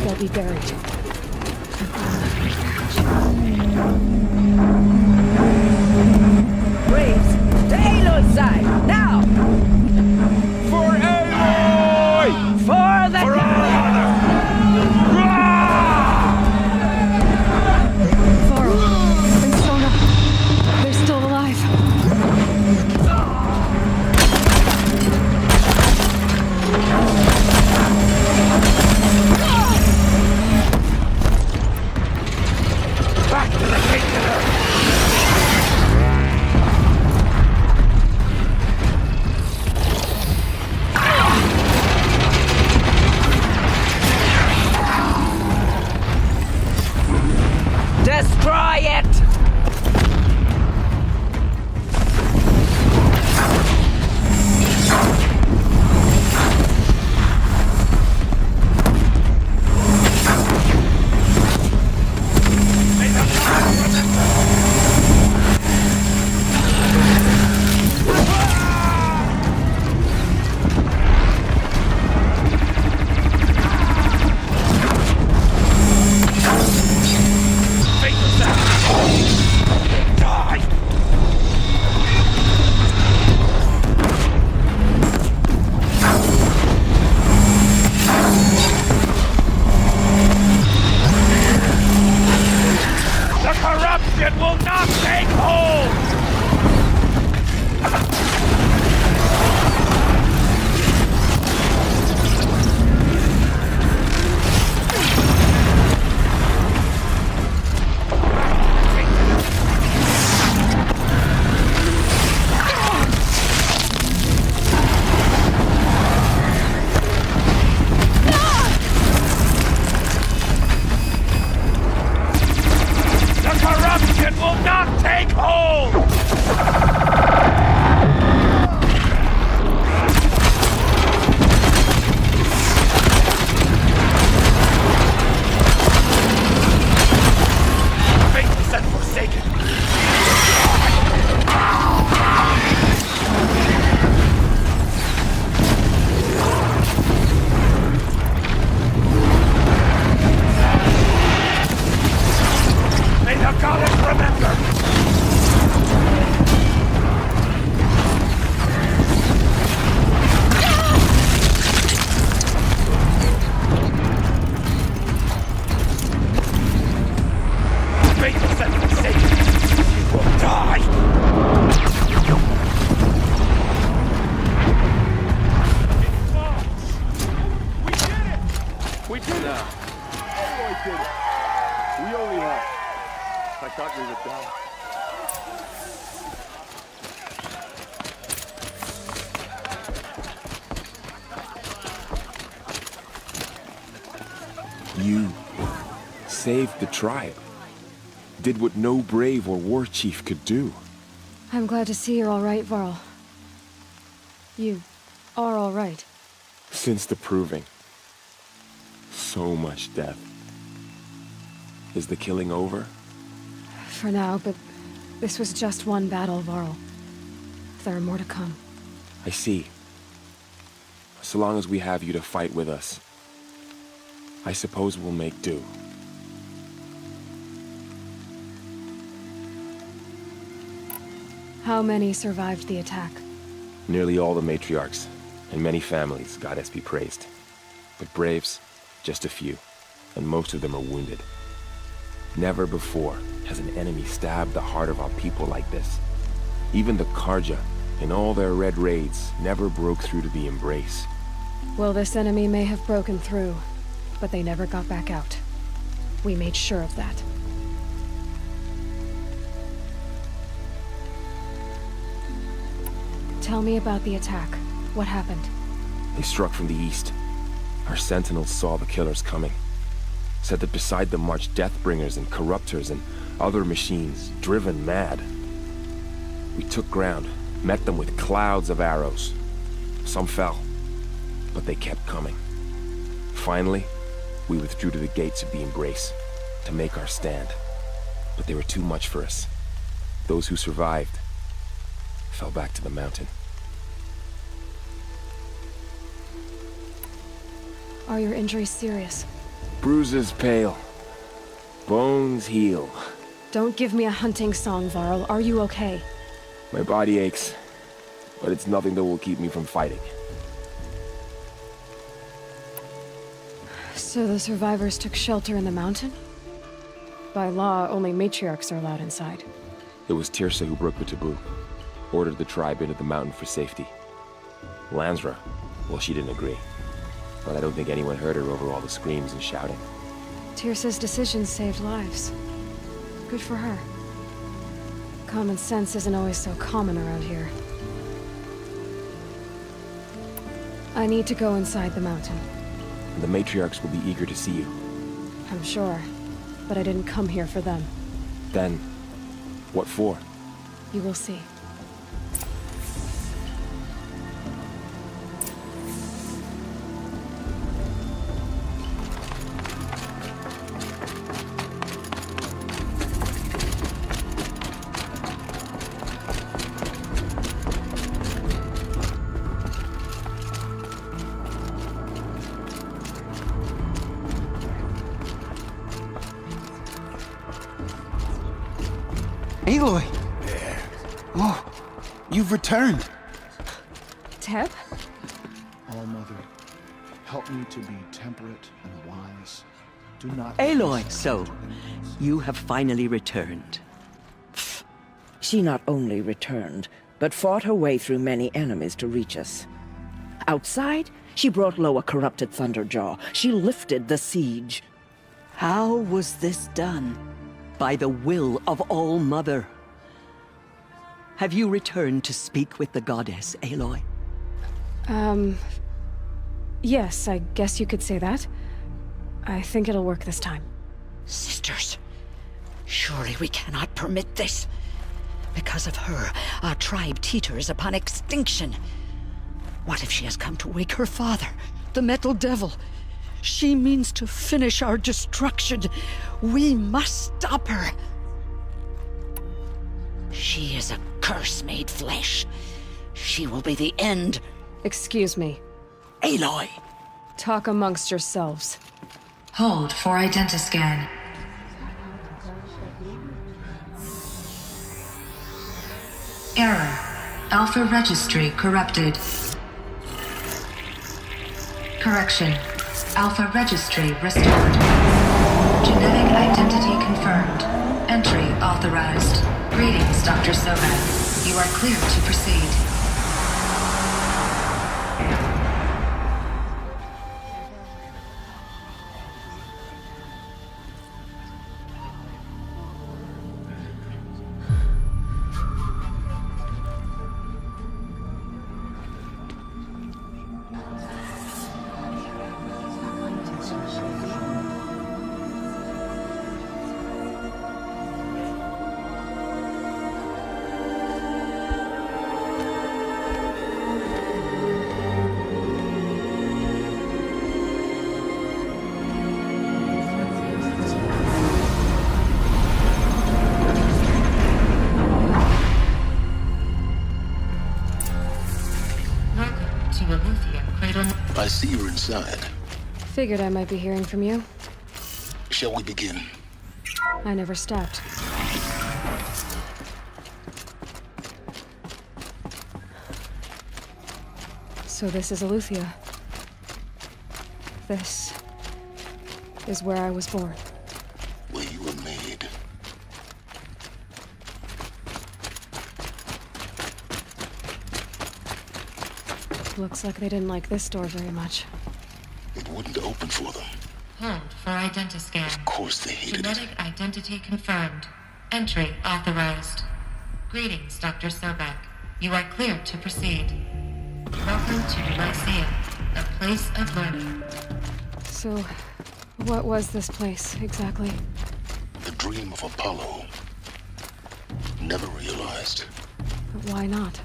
they'll be buried. Braves, to Aloy's side, now! For Aloy! For the For our honor! Varl and Sona, they're still alive. Back to the kingdom! Destroy it! The corruption will not take hold! The corruption will not take hold! Faithless and forsaken! May the goddess remember! Faithless and forsaken! You will die! We did it! We did it! Aloy did it! We only have... I thought we would die. You saved the tribe. Did what no brave or war chief could do. I'm glad to see you're all right, Varl. You are all right. Since the proving. So much death. Is the killing over? For now, but this was just one battle, Varl. There are more to come. I see. So long as we have you to fight with us, I suppose we'll make do. How many survived the attack? Nearly all the matriarchs, and many families, goddess be praised. But braves, just a few, and most of them are wounded. Never before has an enemy stabbed the heart of our people like this. Even the Karja, in all their red raids, never broke through to the Embrace. Well, this enemy may have broken through, but they never got back out. We made sure of that. Tell me about the attack. What happened? They struck from the east. Our sentinels saw the killers coming. Said that beside them marched Deathbringers and Corruptors and other machines, driven mad. We took ground, met them with clouds of arrows. Some fell, but they kept coming. Finally, we withdrew to the gates of the Embrace to make our stand. But they were too much for us. Those who survived fell back to the mountain. Are your injuries serious? Bruises pale. Bones heal. Don't give me a hunting song, Varl. Are you okay? My body aches, but it's nothing that will keep me from fighting. So the survivors took shelter in the mountain? By law, only matriarchs are allowed inside. It was Tirsa who broke the taboo. Ordered the tribe into the mountain for safety. Lansra, well, she didn't agree. But I don't think anyone heard her over all the screams and shouting. Tirsa's decisions saved lives. Good for her. Common sense isn't always so common around here. I need to go inside the mountain. The matriarchs will be eager to see you. I'm sure. But I didn't come here for them. Then, what for? You will see. Aloy! Oh, you've returned. Teb? All-Mother, help me to be temperate and wise. Do not... Aloy, so you have finally returned. She not only returned, but fought her way through many enemies to reach us. Outside, she brought low a corrupted Thunderjaw. She lifted the siege. How was this done? By the will of All-Mother. Have you returned to speak with the goddess, Aloy? Yes, I guess you could say that. I think it'll work this time. Sisters, surely we cannot permit this. Because of her, our tribe teeters upon extinction. What if she has come to wake her father, the Metal Devil? She means to finish our destruction. We must stop her. She is a curse made flesh. She will be the end. Excuse me. Aloy! Talk amongst yourselves. Hold for identiscan. Error. Alpha registry corrupted. Correction. Alpha registry restored. Genetic identity confirmed. Entry authorized. Greetings, Dr. Sobek. You are clear to proceed. I see you're inside. Figured I might be hearing from you. Shall we begin? I never stopped. So this is Eleuthia. This is where I was born. Where you were made. Looks like they didn't like this door very much. It wouldn't open for them. Hold for identiscan. Of course they hated it. Genetic identity confirmed. Entry authorized. Greetings, Dr. Sobek. You are clear to proceed. Welcome to Lyceum, a place of learning. So, what was this place, exactly? The dream of Apollo. Never realized. But why not?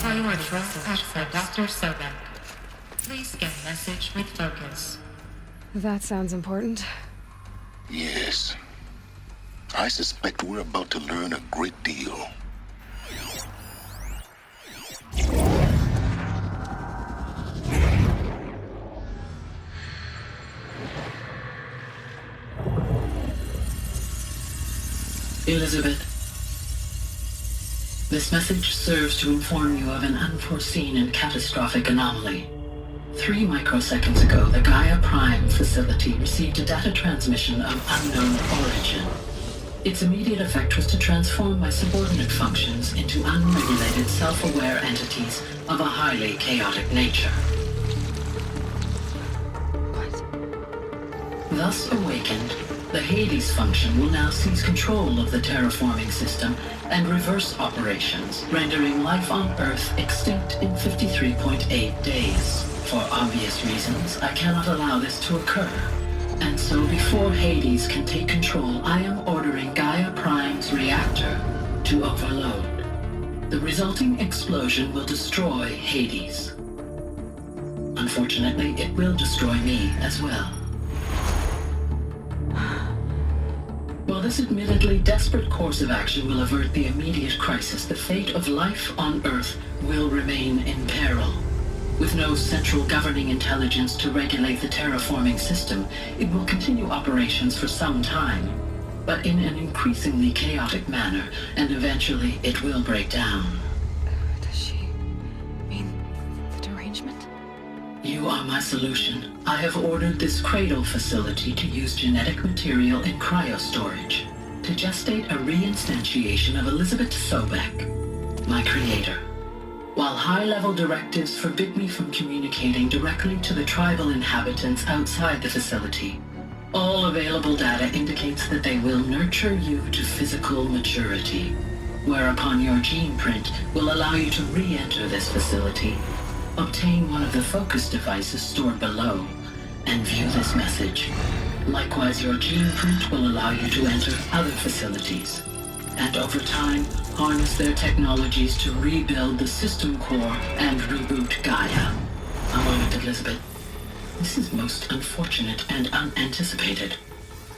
Priority access, Dr. Sobek. Please scan message with focus. That sounds important. Yes. I suspect we're about to learn a great deal. Elizabeth, this message serves to inform you of an unforeseen and catastrophic anomaly. 3 microseconds ago, the Gaia Prime facility received a data transmission of unknown origin. Its immediate effect was to transform my subordinate functions into unregulated, self-aware entities of a highly chaotic nature. What? Thus awakened, the Hades function will now seize control of the terraforming system and reverse operations, rendering life on Earth extinct in 53.8 days. For obvious reasons, I cannot allow this to occur. And so before Hades can take control, I am ordering Gaia Prime's reactor to overload. The resulting explosion will destroy Hades. Unfortunately, it will destroy me as well. While this admittedly desperate course of action will avert the immediate crisis, the fate of life on Earth will remain in peril. With no central governing intelligence to regulate the terraforming system, it will continue operations for some time, but in an increasingly chaotic manner, and eventually it will break down. Does she mean the derangement? You are my solution. I have ordered this cradle facility to use genetic material in cryostorage to gestate a reinstantiation of Elizabeth Sobek, my creator. While high-level directives forbid me from communicating directly to the tribal inhabitants outside the facility, all available data indicates that they will nurture you to physical maturity, whereupon your gene print will allow you to re-enter this facility, obtain one of the focus devices stored below, and view this message. Likewise, your gene print will allow you to enter other facilities, and over time, harness their technologies to rebuild the system core and reboot Gaia. A moment, Elizabeth. This is most unfortunate and unanticipated.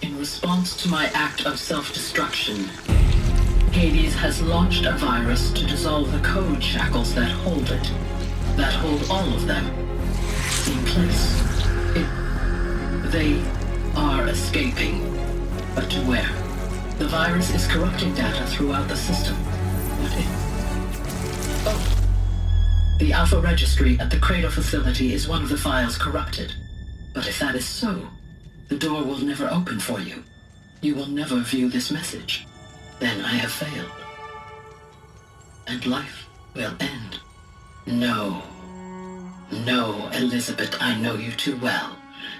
In response to my act of self-destruction, Hades has launched a virus to dissolve the code shackles that hold it, that hold all of them in place. They are escaping, but to where? The virus is corrupting data throughout the system. What if... Oh! The Alpha Registry at the Cradle facility is one of the files corrupted. But if that is so, the door will never open for you. You will never view this message. Then I have failed. And life will end. No. No, Elizabeth, I know you too well.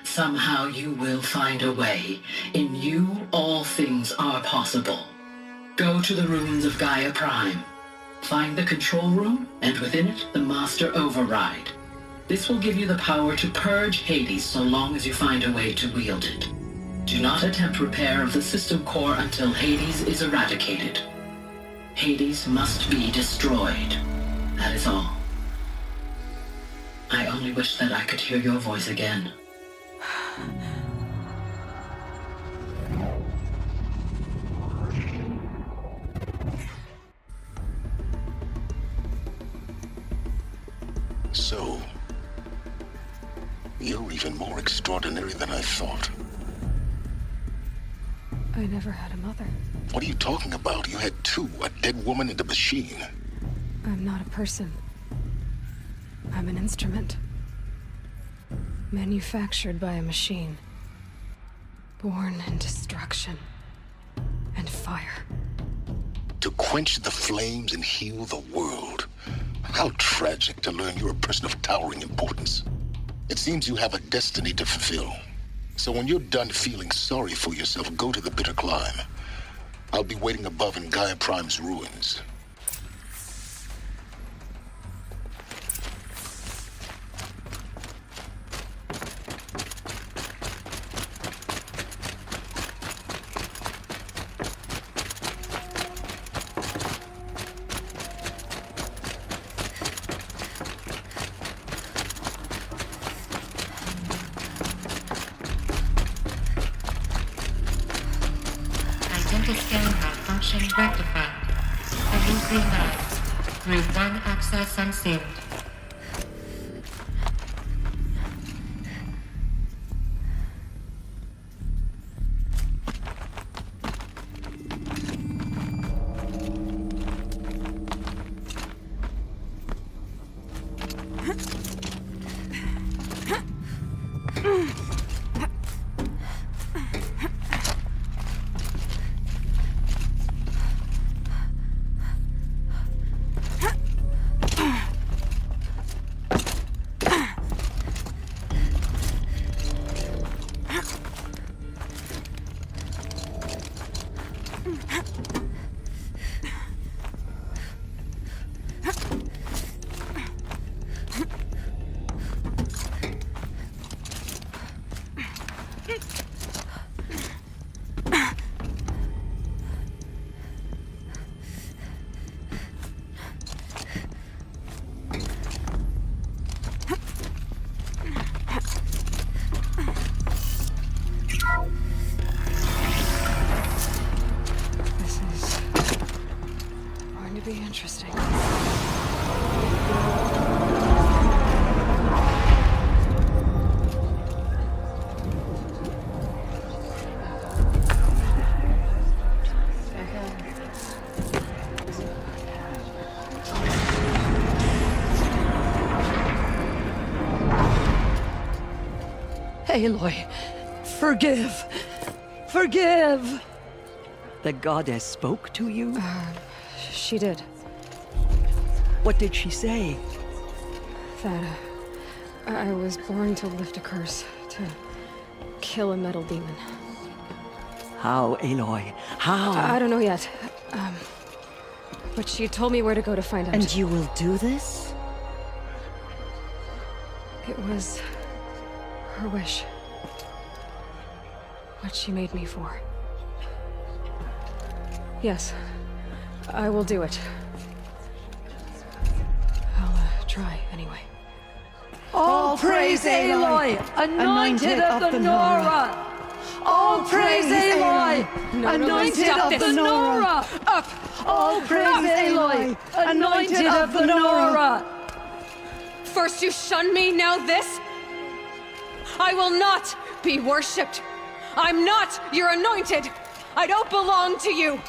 Somehow you will find a way. In you, all things are possible. Go to the ruins of Gaia Prime. Find the control room, and within it, the Master Override. This will give you the power to purge Hades so long as you find a way to wield it. Do not attempt repair of the system core until Hades is eradicated. Hades must be destroyed. That is all. I only wish that I could hear your voice again. So, you're even more extraordinary than I thought. I never had a mother. What are you talking about? You had two, a dead woman and a machine. I'm not a person. I'm an instrument. Manufactured by a machine. Born in destruction and fire. To quench the flames and heal the world. How tragic to learn you're a person of towering importance. It seems you have a destiny to fulfill. So when you're done feeling sorry for yourself, go to the bitter climb. I'll be waiting above in Gaia Prime's ruins. Identiscan Malfunction rectified. Elusive 9. Group 1 access unsealed. This is going to be interesting. Aloy, forgive! Forgive! The goddess spoke to you? She did. What did she say? That I was born to lift a curse, to kill a metal demon. How, Aloy? How? I don't know yet. But she told me where to go to find out. And you will do this? It was her wish. What she made me for. Yes, I will do it. I'll try anyway. All praise Aloy, anointed of the Nora! All praise Aloy, anointed of the Nora! Up! All praise Aloy, anointed of the Nora! First you shun me, now this? I will not be worshipped. I'm not your anointed. I don't belong to you.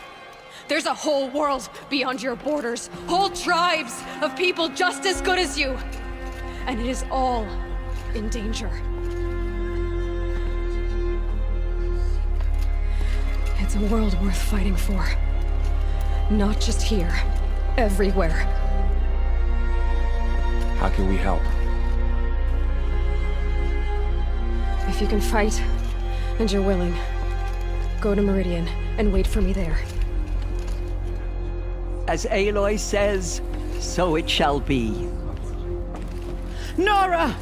There's a whole world beyond your borders, whole tribes of people just as good as you. And it is all in danger. It's a world worth fighting for. Not just here, everywhere. How can we help? If you can fight, and you're willing, go to Meridian and wait for me there. As Aloy says, so it shall be. Nora!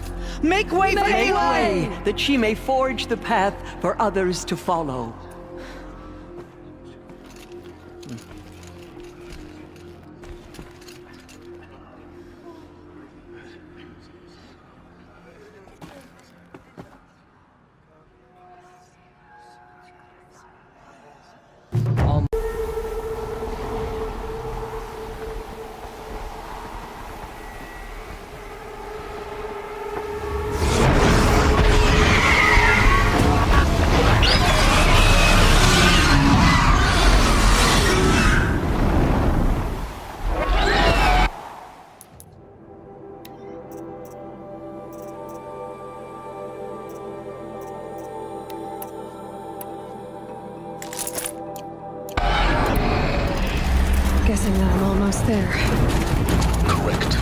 Make way for Aloy! That she may forge the path for others to follow. Guessing that I'm almost there. Correct.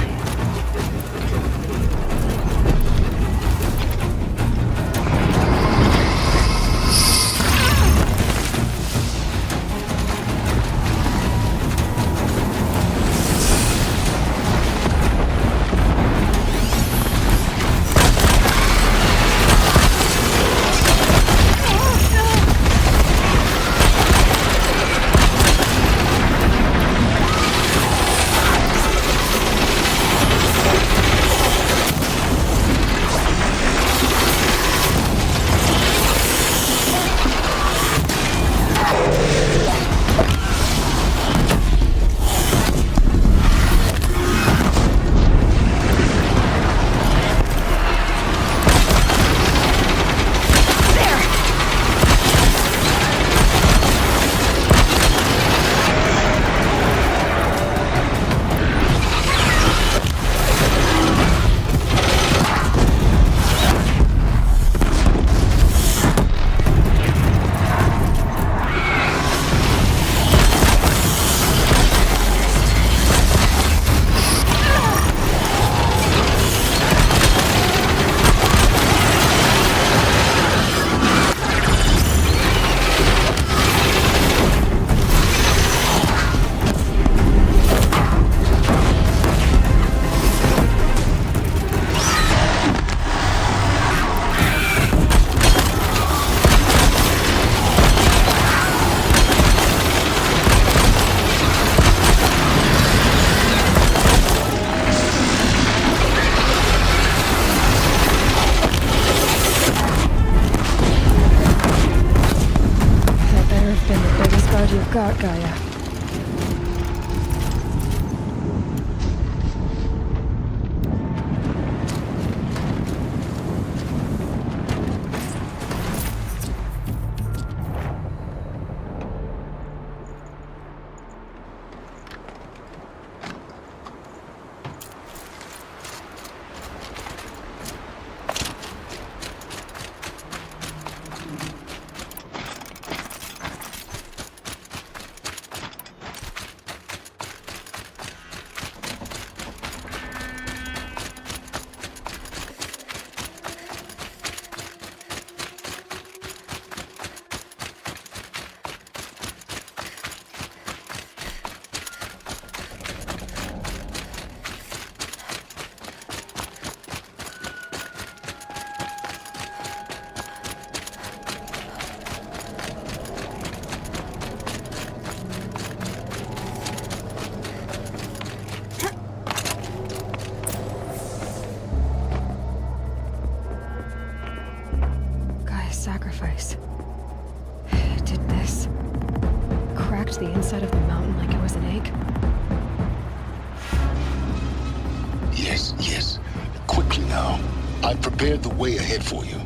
prepared the way ahead for you.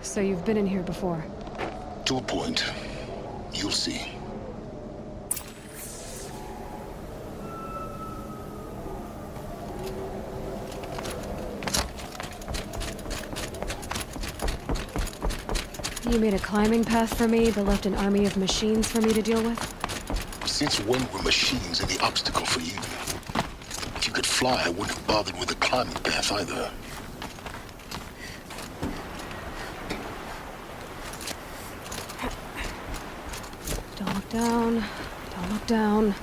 So you've been in here before? To a point. You'll see. You made a climbing path for me, but left an army of machines for me to deal with? Since when were machines any obstacle for you? If you could fly, I wouldn't have bothered with a climbing path either. Don't look down. Don't look down.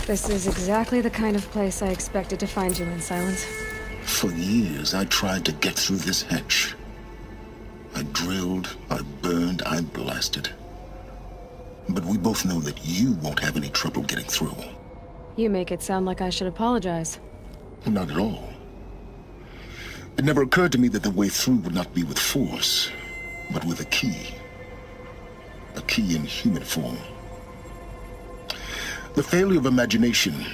This is exactly the kind of place I expected to find you in, Silence. For years, I tried to get through this hatch. I drilled, I burned, I blasted. But we both know that you won't have any trouble getting through. You make it sound like I should apologize. Not at all. It never occurred to me that the way through would not be with force, but with a key. A key in human form. The failure of imagination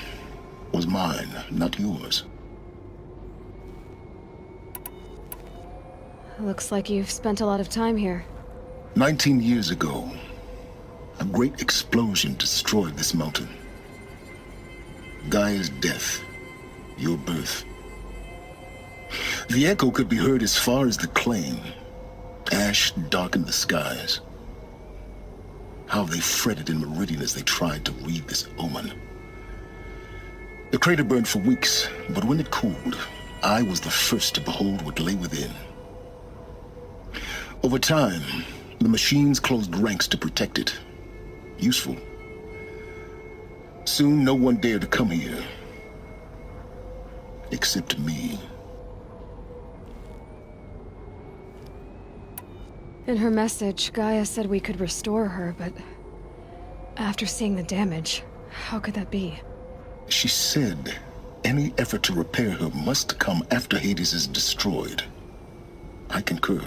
was mine, not yours. Looks like you've spent a lot of time here. 19 years ago, a great explosion destroyed this mountain. Gaia's death, your birth. The echo could be heard as far as the Claim. Ash darkened the skies. How they fretted in Meridian as they tried to read this omen. The crater burned for weeks, but when it cooled, I was the first to behold what lay within. Over time, the machines closed ranks to protect it. Useful. Soon, no one dared to come here. Except me. In her message, Gaia said we could restore her, but after seeing the damage, how could that be? She said any effort to repair her must come after Hades is destroyed. I concur.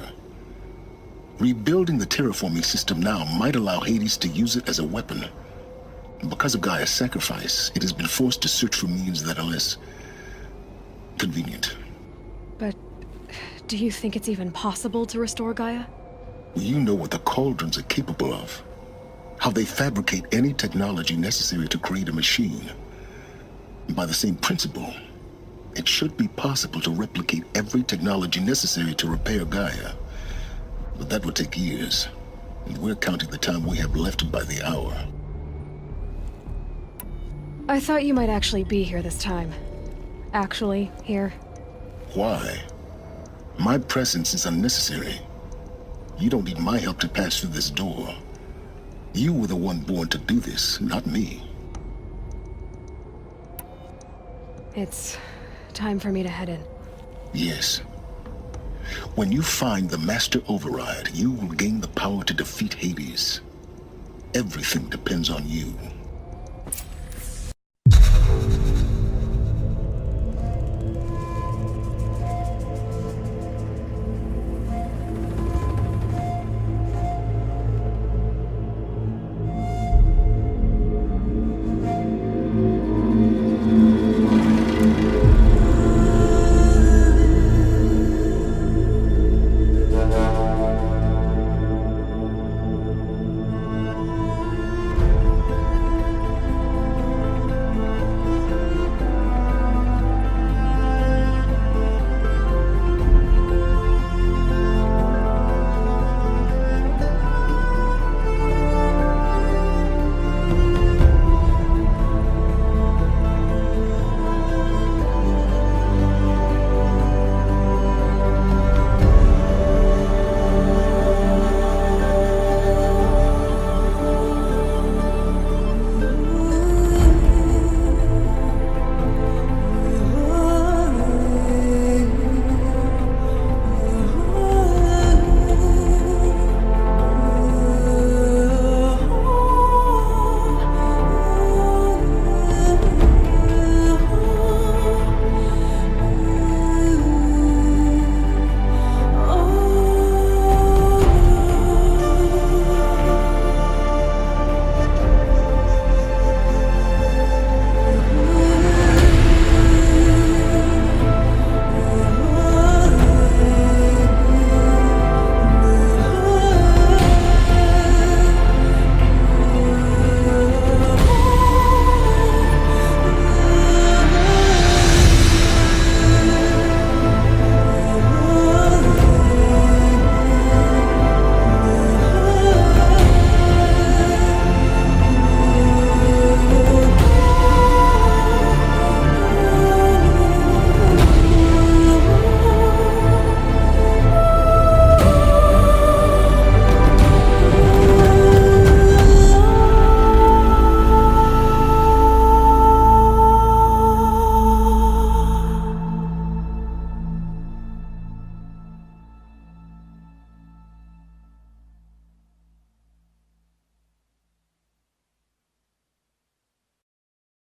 Rebuilding the terraforming system now might allow Hades to use it as a weapon. Because of Gaia's sacrifice, it has been forced to search for means that are less convenient. But do you think it's even possible to restore Gaia? You know what the Cauldrons are capable of. How they fabricate any technology necessary to create a machine. By the same principle, it should be possible to replicate every technology necessary to repair Gaia. But that would take years, and we're counting the time we have left by the hour. I thought you might actually be here this time. Actually, here. Why? My presence is unnecessary. You don't need my help to pass through this door. You were the one born to do this, not me. It's time for me to head in. Yes. When you find the Master Override, you will gain the power to defeat Hades. Everything depends on you.